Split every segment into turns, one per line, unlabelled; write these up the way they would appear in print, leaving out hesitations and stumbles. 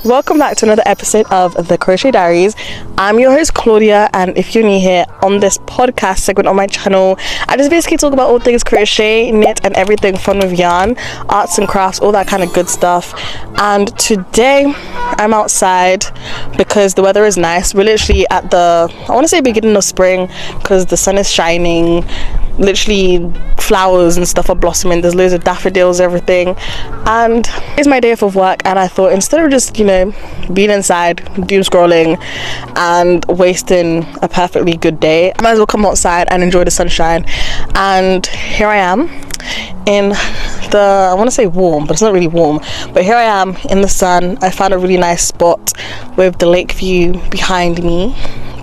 Welcome back to another episode of the Crochet Diaries. I'm your host Claudia, and if you're new here on this podcast segment on my channel, I just basically talk about all things crochet, knit and everything fun with yarn, arts and crafts, all that kind of good stuff. And today I'm outside because the weather is nice. We're literally at the, I want to say beginning of spring, because the sun is shining, literally flowers and stuff are blossoming, there's loads of daffodils, everything. And it's my day off of work, and I thought instead of just, being inside doom scrolling and wasting a perfectly good day, I might as well come outside and enjoy the sunshine. And here I am in the, I want to say warm, but it's not really warm, but here I am in the sun. I found a really nice spot with the lake view behind me,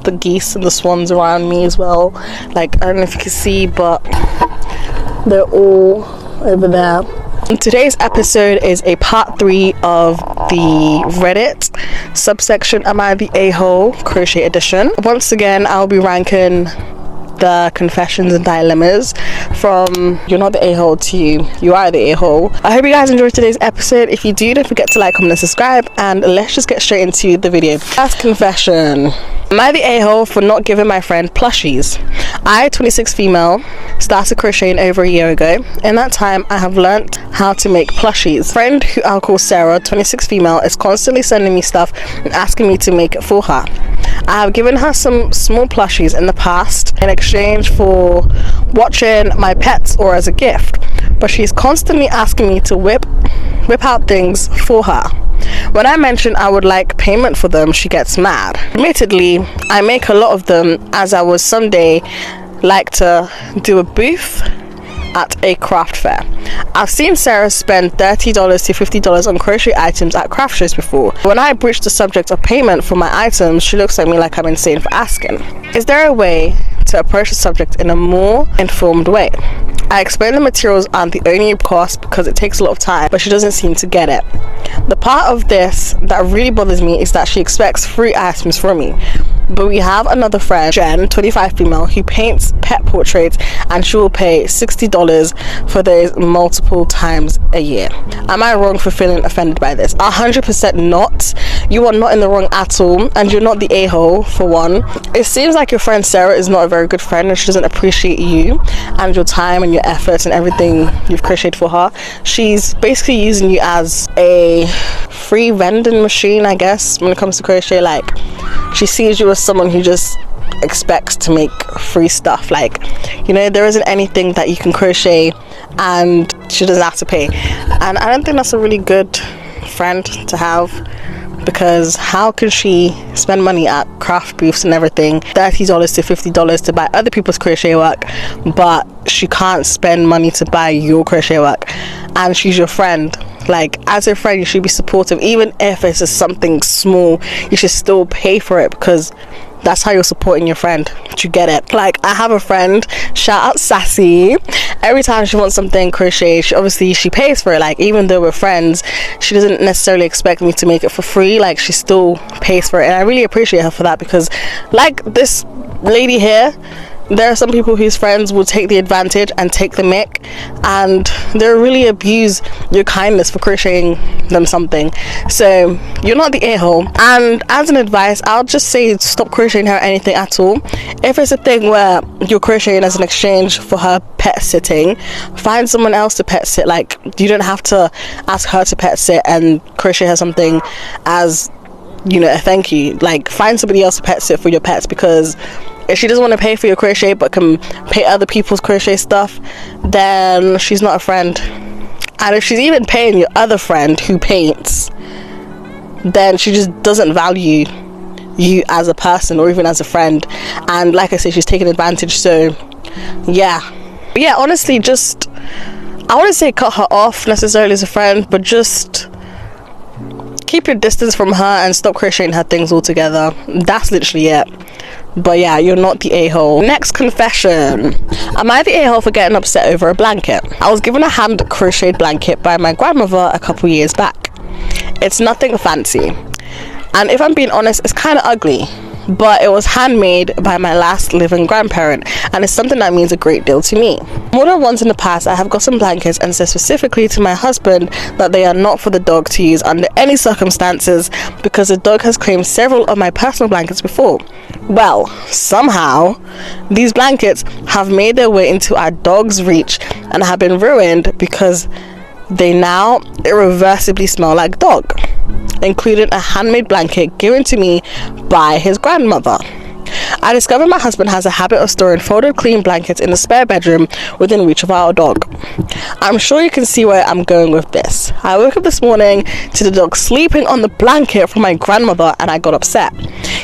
the geese and the swans around me as well. Like, I don't know if you can see, but they're all over there. Today's episode is a part 3 of the Reddit subsection Am I the A-hole crochet edition. Once again, I'll be ranking the confessions and dilemmas from you're not the a-hole to you are the a-hole. I hope you guys enjoyed today's episode. If you do, don't forget to like, comment and subscribe, and let's just get straight into the video. First confession: am I the a-hole for not giving my friend plushies? I, 26 female, started crocheting over a year ago. In that time, I have learnt how to make plushies. Friend who I'll call Sarah, 26 female, is constantly sending me stuff and asking me to make it for her. I have given her some small plushies in the past in exchange for watching my pets or as a gift, but she's constantly asking me to whip out things for her. When I mention I would like payment for them, she gets mad. Admittedly, I make a lot of them, as I would someday like to do a booth at a craft fair. I've seen Sarah spend $30 to $50 on crochet items at craft shows before. When I broach the subject of payment for my items, she looks at me like I'm insane for asking. Is there a way to approach the subject in a more informed way? I explain the materials aren't the only cost because it takes a lot of time, but she doesn't seem to get it. The part of this that really bothers me is that she expects free items from me. But we have another friend, Jen, 25 female, who paints pet portraits, and she will pay $60 for those multiple times a year. Am I wrong for feeling offended by this? 100% not. You are not in the wrong at all, and you're not the a-hole for one. It seems like your friend Sarah is not a very good friend, and she doesn't appreciate you and your time and your efforts and everything you've crocheted for her. She's basically using you as a free vending machine, I guess, when it comes to crochet. Like, she sees you as someone who just expects to make free stuff. Like, there isn't anything that you can crochet and she doesn't have to pay. And I don't think that's a really good friend to have, because how can she spend money at craft booths and everything, $30 to $50 to buy other people's crochet work, but she can't spend money to buy your crochet work, and she's your friend? Like, as a friend, you should be supportive. Even if it's just something small, you should still pay for it, because that's how you're supporting your friend. Do you get it? Like, I have a friend, shout out Sassy. Every time she wants something crochet, she pays for it. Like, even though we're friends, she doesn't necessarily expect me to make it for free. Like, she still pays for it, and I really appreciate her for that, because like this lady here, there are some people whose friends will take the advantage and take the mick, and they'll really abuse your kindness for crocheting them something. So you're not the a-hole. And as an advice, I'll just say stop crocheting her anything at all. If it's a thing where you're crocheting as an exchange for her pet sitting, find someone else to pet sit. Like, you don't have to ask her to pet sit and crochet her something as, a thank you. Like, find somebody else to pet sit for your pets, because if she doesn't want to pay for your crochet but can pay other people's crochet stuff, then she's not a friend. And if she's even paying your other friend who paints, then she just doesn't value you as a person or even as a friend. And like I said, she's taking advantage. So yeah, honestly, just, I wouldn't say cut her off necessarily as a friend, but just keep your distance from her and stop crocheting her things altogether. That's literally it. But yeah, you're not the a-hole. Next confession: am I the a-hole for getting upset over a blanket? I was given a hand crocheted blanket by my grandmother a couple years back. It's nothing fancy, and if I'm being honest, it's kind of ugly. but it was handmade by my last living grandparent, and it's something that means a great deal to me. More than once in the past, I have gotten blankets and said specifically to my husband that they are not for the dog to use under any circumstances, because the dog has claimed several of my personal blankets before. Well, somehow these blankets have made their way into our dog's reach and have been ruined because they now irreversibly smell like dog, including a handmade blanket given to me by his grandmother. I discovered my husband has a habit of storing folded clean blankets in the spare bedroom within reach of our dog. I'm sure you can see where I'm going with this. I woke up this morning to the dog sleeping on the blanket from my grandmother, and I got upset.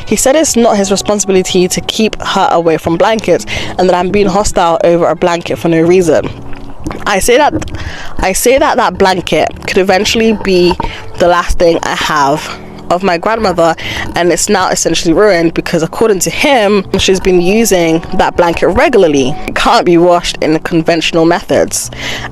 He said it's not his responsibility to keep her away from blankets, and that I'm being hostile over a blanket for no reason. I say that blanket could eventually be the last thing I have of my grandmother, and it's now essentially ruined because according to him, she's been using that blanket regularly. It can't be washed in the conventional methods,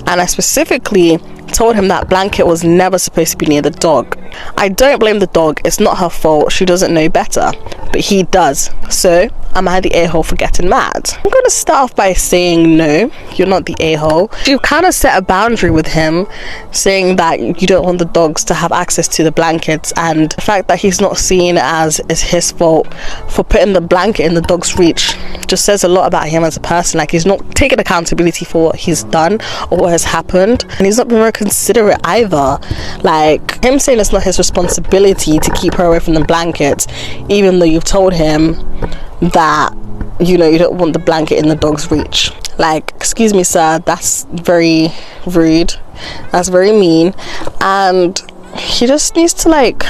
and I specifically told him that blanket was never supposed to be near the dog. I don't blame the dog, it's not her fault, she doesn't know better, but he does. So am I the a-hole for getting mad? I'm going to start off by saying no, you're not the a-hole. You've kind of set a boundary with him, saying that you don't want the dogs to have access to the blankets, and the fact that he's not seen as it's his fault for putting the blanket in the dog's reach just says a lot about him as a person. Like, he's not taking accountability for what he's done or what has happened, and he's not been very considerate either. Like, him saying it's not his responsibility to keep her away from the blankets, even though you've told him that, you know, you don't want the blanket in the dog's reach. Like, excuse me, sir, that's very rude, that's very mean, and he just needs to like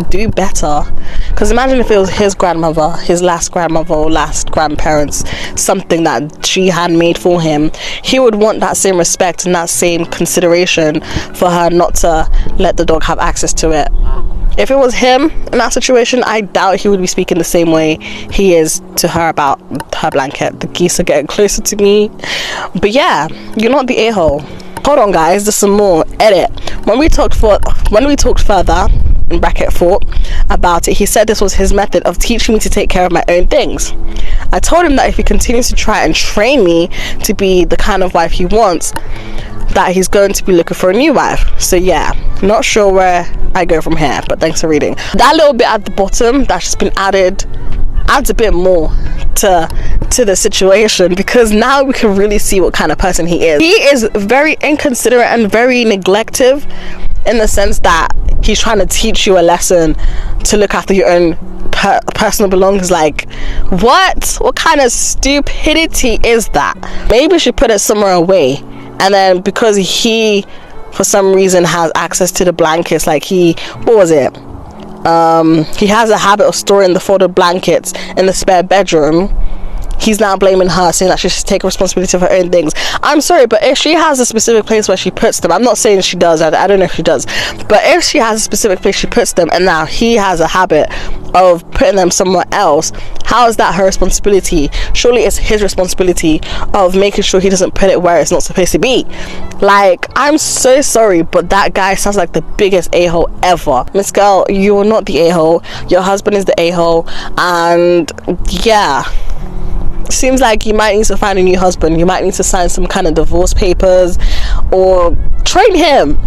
do better. Because imagine if it was his grandmother, his last grandmother or last grandparents, something that she had made for him, he would want that same respect and that same consideration for her not to let the dog have access to it. If it was him in that situation, I doubt he would be speaking the same way he is to her about her blanket. The geese are getting closer to me. But yeah, you're not the a-hole. Hold on guys, there's some more. Edit. When we talked further, in bracket 4, about it, he said this was his method of teaching me to take care of my own things. I told him that if he continues to try and train me to be the kind of wife he wants, that he's going to be looking for a new wife. So yeah, not sure where I go from here, but thanks for reading. That little bit at the bottom that's just been adds a bit more to the situation, because now we can really see what kind of person he is. He is very inconsiderate and very neglective, in the sense that he's trying to teach you a lesson to look after your own personal belongings. Like, what kind of stupidity is that? Maybe we should put it somewhere away, and then because he for some reason has access to the blankets, like he has a habit of storing the folded blankets in the spare bedroom, he's now blaming her, saying that she should take responsibility for her own things. I'm sorry, but if she has a specific place where she puts them, I'm not saying she does, I don't know if she does, but if she has a specific place she puts them and now he has a habit of putting them somewhere else, how is that her responsibility? Surely it's his responsibility of making sure he doesn't put it where it's not supposed to be. Like, I'm so sorry, but that guy sounds like the biggest a-hole ever. Miss girl, you're not the a-hole, your husband is the a-hole, and yeah, seems like you might need to find a new husband. You might need to sign some kind of divorce papers, or train him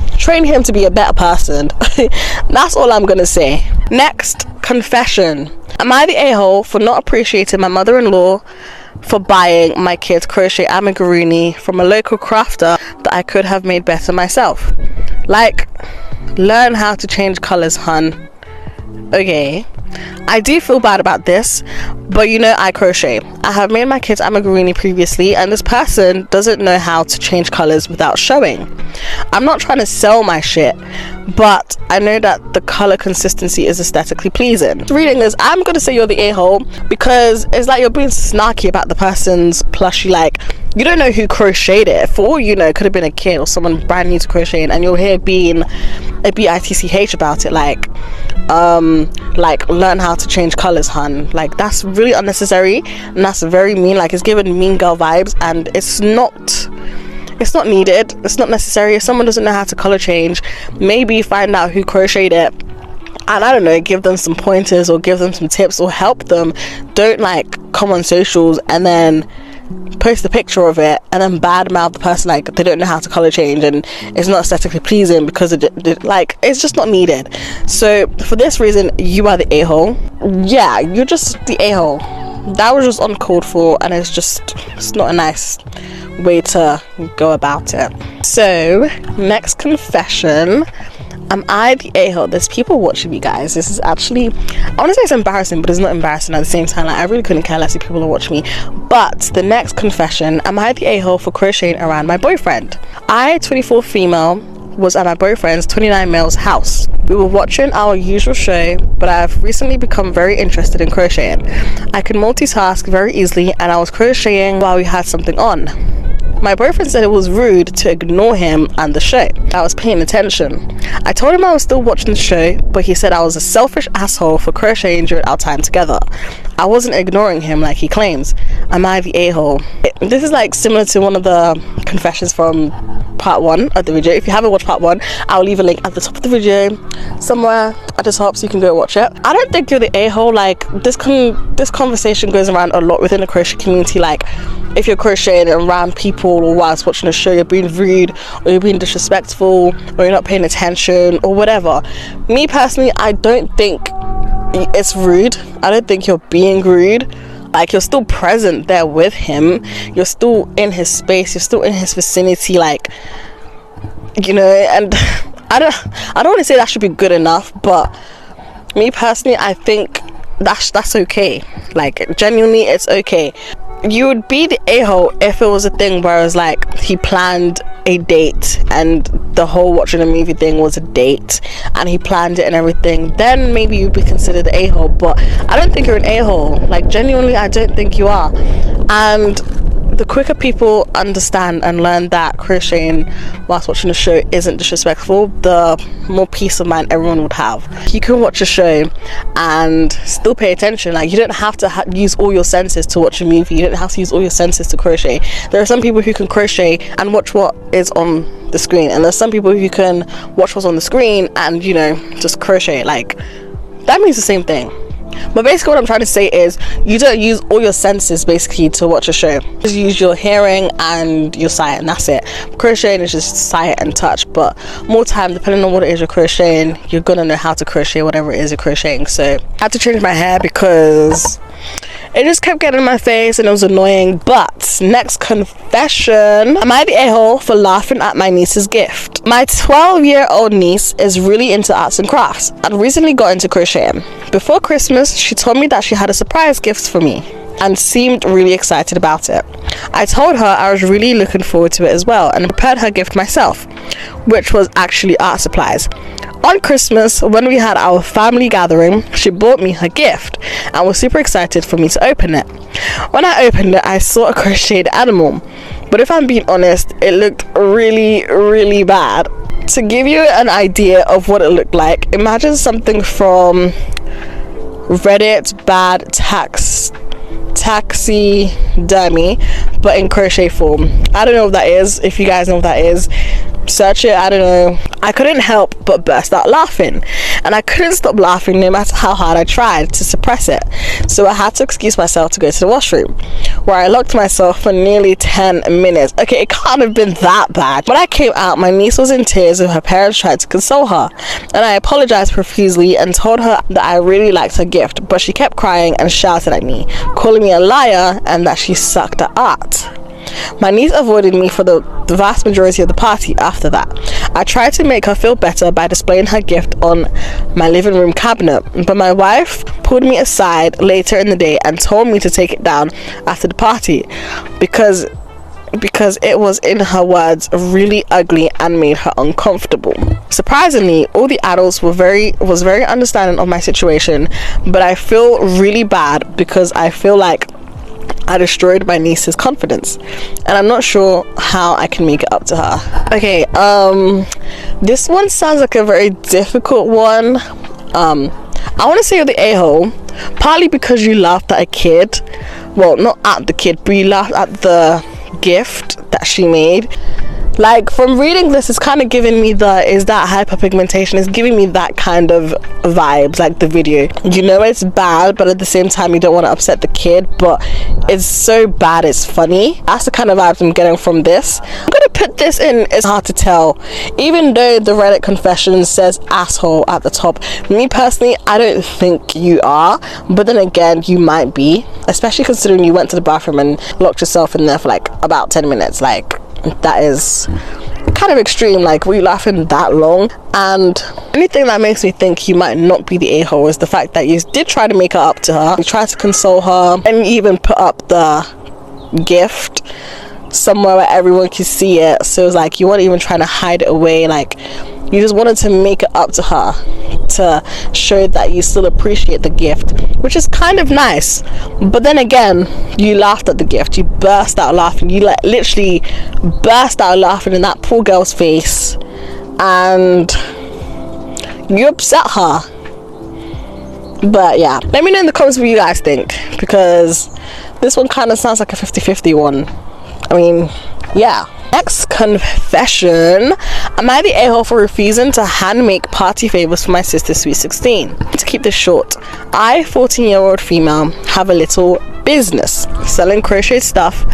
to be a better person. That's all I'm gonna say. Next, confession. Am I the a-hole for not appreciating my mother-in-law for buying my kids crochet amigurumi from a local crafter that I could have made better myself? Like, learn how to change colors, hun. Okay, I do feel bad about this, but you know, I crochet. I have made my kids amigurumi previously, and this person doesn't know how to change colors without showing. I'm not trying to sell my shit, but I know that the color consistency is aesthetically pleasing. Reading this, I'm gonna say you're the a-hole, because it's like you're being snarky about the person's plushie. Like, you don't know who crocheted it. For all you know, it could have been a kid or someone brand new to crocheting, and you're here being a bitch about it. Like learn how to change colors, hun. Like, that's really unnecessary, and that's very mean. Like, it's giving mean girl vibes, and it's not needed, it's not necessary. If someone doesn't know how to color change, maybe find out who crocheted it and I don't know, give them some pointers or give them some tips or help them. Don't like come on socials and then post a picture of it and then badmouth the person like they don't know how to color change and it's not aesthetically pleasing because like it's just not needed. So for this reason, you are the a-hole. Yeah, you're just the a-hole. That was just uncalled for, and it's not a nice way to go about it. So next confession, am I the a-hole? There's people watching me, guys. This is actually, I want to say it's embarrassing, but it's not embarrassing at the same time. Like, I really couldn't care less if people are watching me. But the next confession, am I the a-hole for crocheting around my boyfriend? I, 24 female, was at my boyfriend's 29 male's house. We were watching our usual show, but I have recently become very interested in crocheting. I can multitask very easily, and I was crocheting while we had something on. My boyfriend said it was rude to ignore him and the show. I was paying attention. I told him I was still watching the show, but he said I was a selfish asshole for crocheting during our time together. I wasn't ignoring him like he claims. Am I the a-hole? This is like similar to one of the confessions from part 1 of the video. If you haven't watched part 1, I'll leave a link at the top of the video, somewhere at the top, so you can go watch it. I don't think you're the a-hole. Like, this conversation goes around a lot within the crochet community. Like, if you're crocheting around people or whilst watching a show, you're being rude or you're being disrespectful or you're not paying attention or whatever. Me personally, I don't think it's rude. I don't think you're being rude. Like, you're still present there with him, you're still in his space, you're still in his vicinity, like, you know. And I don't want to say that should be good enough, but me personally, I think that's okay. Like, genuinely, it's okay. You would be the a-hole if it was a thing where it was like he planned a date and the whole watching a movie thing was a date and he planned it and everything. Then maybe you'd be considered the a-hole, but I don't think you're an a-hole. Like, genuinely, I don't think you are. And the quicker people understand and learn that crocheting whilst watching a show isn't disrespectful, the more peace of mind everyone would have. You can watch a show and still pay attention. Like, you don't have to use all your senses to watch a movie. You don't have to use all your senses to crochet. There are some people who can crochet and watch what is on the screen, and there's some people who can watch what's on the screen and, you know, just crochet. Like, that means the same thing. But basically what I'm trying to say is, you don't use all your senses basically to watch a show. Just use your hearing and your sight, and that's it. Crocheting is just sight and touch, but more time, depending on what it is you're crocheting, you're gonna know how to crochet whatever it is you're crocheting. So I had to change my hair because it just kept getting in my face and it was annoying. But next confession, am I the a-hole for laughing at my niece's gift? My 12-year-old niece is really into arts and crafts and recently got into crocheting. Before Christmas, she told me that she had a surprise gift for me and seemed really excited about it. I told her I was really looking forward to it as well and prepared her gift myself, which was actually art supplies. On Christmas, when we had our family gathering, she bought me her gift and was super excited for me to open it. When I opened it, I saw a crocheted animal, but if I'm being honest, it looked really, really bad. To give you an idea of what it looked like, imagine something from Reddit bad taxidermy, but in crochet form. I don't know what that is. If you guys know what that is, search it. I don't know. I couldn't help but burst out laughing, and I couldn't stop laughing no matter how hard I tried to suppress it. So I had to excuse myself to go to the washroom, where I locked myself for nearly 10 minutes. Okay, it can't have been that bad. When I came out, my niece was in tears and her parents tried to console her, and I apologized profusely and told her that I really liked her gift, but she kept crying and shouting at me, calling me a liar and that she sucked at art. My niece avoided me for the vast majority of the party after that. I tried to make her feel better by displaying her gift on my living room cabinet, but my wife pulled me aside later in the day and told me to take it down after the party because it was, in her words, really ugly and made her uncomfortable. Surprisingly, all the adults was very understanding of my situation, but I feel really bad because I feel like I destroyed my niece's confidence and I'm not sure how I can make it up to her. Okay, this one sounds like a very difficult one. I want to say you're the a-hole, partly because you laughed at a kid. Well, not at the kid, but you laughed at the gift that she made. Like, from reading this, it's kind of giving me is that hyperpigmentation, it's giving me that kind of vibes, like the video. You know it's bad, but at the same time you don't want to upset the kid, but it's so bad it's funny. That's the kind of vibes I'm getting from this. I'm gonna put this in, it's hard to tell, even though the Reddit confession says asshole at the top. Me personally, I don't think you are, but then again, you might be, especially considering you went to the bathroom and locked yourself in there for like about 10 minutes. Like, that is kind of extreme. Like, were you laughing that long? And anything that makes me think you might not be the a-hole is the fact that you did try to make it up to her, you tried to console her, and you even put up the gift somewhere where everyone could see it. So it was like you weren't even trying to hide it away, like you just wanted to make it up to her to show that you still appreciate the gift, which is kind of nice. But then again, you laughed at the gift, you burst out laughing, you like literally burst out laughing in that poor girl's face, and you upset her. But yeah, let me know in the comments what you guys think, because this one kind of sounds like a 50-50 one. I mean, yeah. Next confession. Am I the a-hole for refusing to hand make party favors for my sister's sweet 16? To keep this short, I, 14-year-old female, have a little business selling crochet stuffed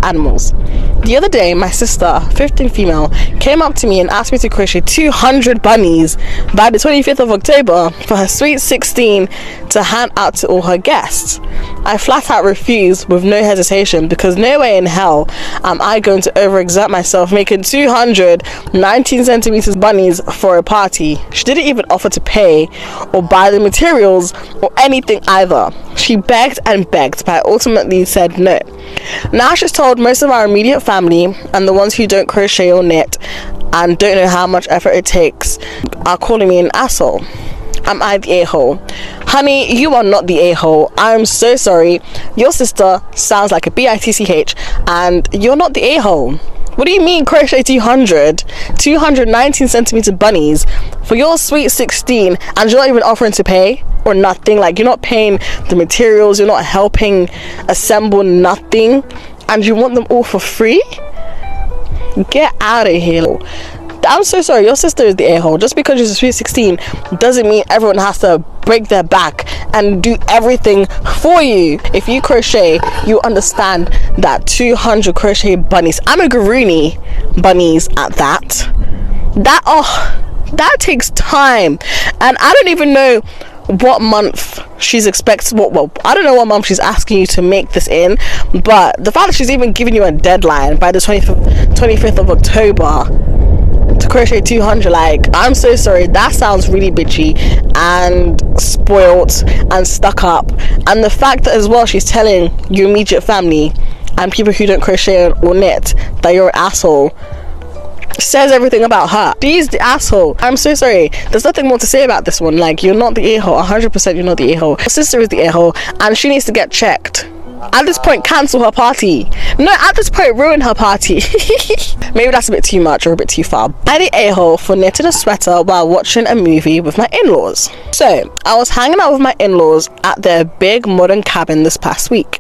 animals. The other day, my sister, 15 female, came up to me and asked me to crochet 200 bunnies by the 25th of October for her sweet 16 to hand out to all her guests. I flat out refused with no hesitation, because no way in hell am I going to overexert myself making 200 19 centimeters bunnies for a party. She didn't even offer to pay or buy the materials or anything either. She begged and begged, but I ultimately said no. Now she's told most of our immediate family and the ones who don't crochet or knit and don't know how much effort it takes are calling me an asshole. Am I the a-hole? Honey, you are not the a-hole. I'm so sorry. Your sister sounds like a bitch, and you're not the a-hole. What do you mean crochet 200 19 centimeter bunnies for your sweet 16 and you're not even offering to pay or nothing? Like, you're not paying the materials, you're not helping assemble nothing, and you want them all for free? Get out of here. I'm so sorry, your sister is the a-hole. Just because she's a sweet 16 doesn't mean everyone has to break their back and do everything for you. If you crochet, you understand that 200 crochet bunnies, I'm a garoonie bunnies at that, that takes time. And I don't even know what month she's I don't know what month she's asking you to make this in, but the fact that she's even giving you a deadline by the 25th of October to crochet 200, like, I'm so sorry, that sounds really bitchy and spoilt and stuck up. And the fact that as well she's telling your immediate family and people who don't crochet or knit that you're an asshole says everything about her. She's the asshole. I'm so sorry, there's nothing more to say about this one. Like, you're not the a-hole. 100% you're not the a-hole. Her sister is the a-hole, and she needs to get checked. At this point, cancel her party. No, at this point, ruin her party. Maybe that's a bit too much or a bit too far. I'm the a-hole for knitting a sweater while watching a movie with my in-laws. So, I was hanging out with my in-laws at their big modern cabin this past week.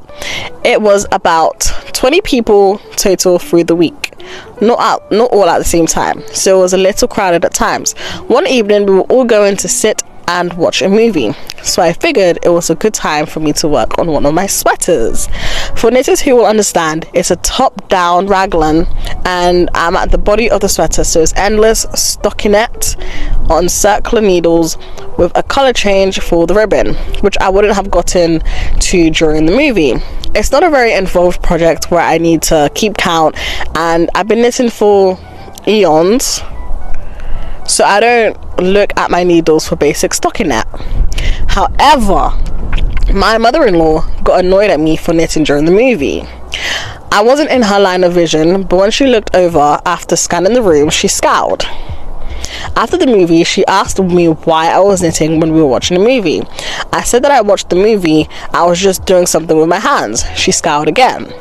It was about 20 people total through the week. Not all at the same time, so it was a little crowded at times. One evening, we were all going to sit and watch a movie, so I figured it was a good time for me to work on one of my sweaters. For knitters who will understand, it's a top down raglan and I'm at the body of the sweater, so it's endless stockinette on circular needles with a color change for the ribbon, which I wouldn't have gotten to during the movie. It's not a very involved project where I need to keep count, and I've been knitting for eons, so I don't look at my needles for basic stockinette. However, my mother-in-law got annoyed at me for knitting during the movie. I wasn't in her line of vision, but when she looked over after scanning the room, she scowled. After the movie, she asked me why I was knitting when we were watching the movie. I said that I watched the movie, I was just doing something with my hands. She scowled again.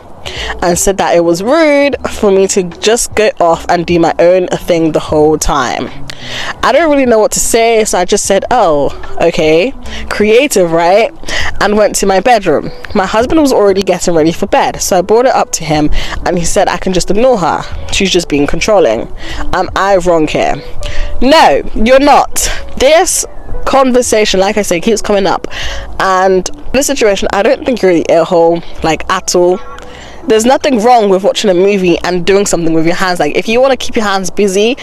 and said that it was rude for me to just go off and do my own thing the whole time. I don't really know what to say, so I just said, oh, okay, creative, right? And went to my bedroom. My husband was already getting ready for bed, so I brought it up to him and he said I can just ignore her, she's just being controlling. Am I wrong here? No, you're not. This conversation, like I say, keeps coming up, and this situation, I don't think you're the a-hole, like, at all. There's nothing wrong with watching a movie and doing something with your hands. Like, if you want to keep your hands busy,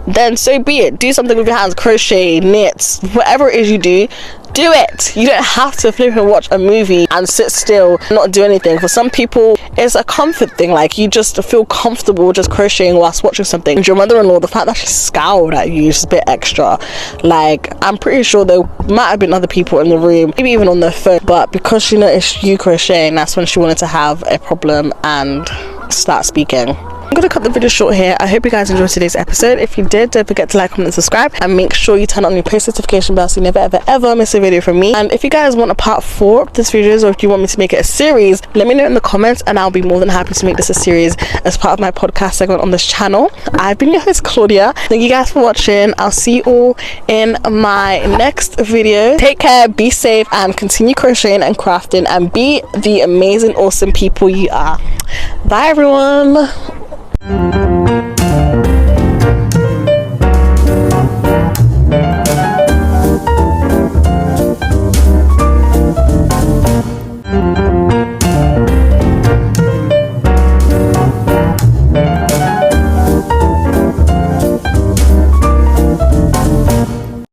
then so be it. Do something with your hands, crochet, knits, whatever it is you do it. You don't have to flip and watch a movie and sit still, not do anything. For some people, it's a comfort thing. Like, you just feel comfortable just crocheting whilst watching something. And your mother-in-law, the fact that she scowled at you is a bit extra. Like, I'm pretty sure there might have been other people in the room, maybe even on their phone, but because she noticed you crocheting, that's when she wanted to have a problem and start speaking. I'm gonna cut the video short here. I hope you guys enjoyed today's episode. If you did, don't forget to like, comment and subscribe, and make sure you turn on your post notification bell so you never ever miss a video from me. And if you guys want a part 4 of this videos, or if you want me to make it a series, let me know in the comments and I'll be more than happy to make this a series as part of my podcast segment on this channel. I've been your host, Claudia. Thank you guys for watching. I'll see you all in my next video. Take care, be safe, and continue crocheting and crafting and be the amazing, awesome people you are. Bye everyone.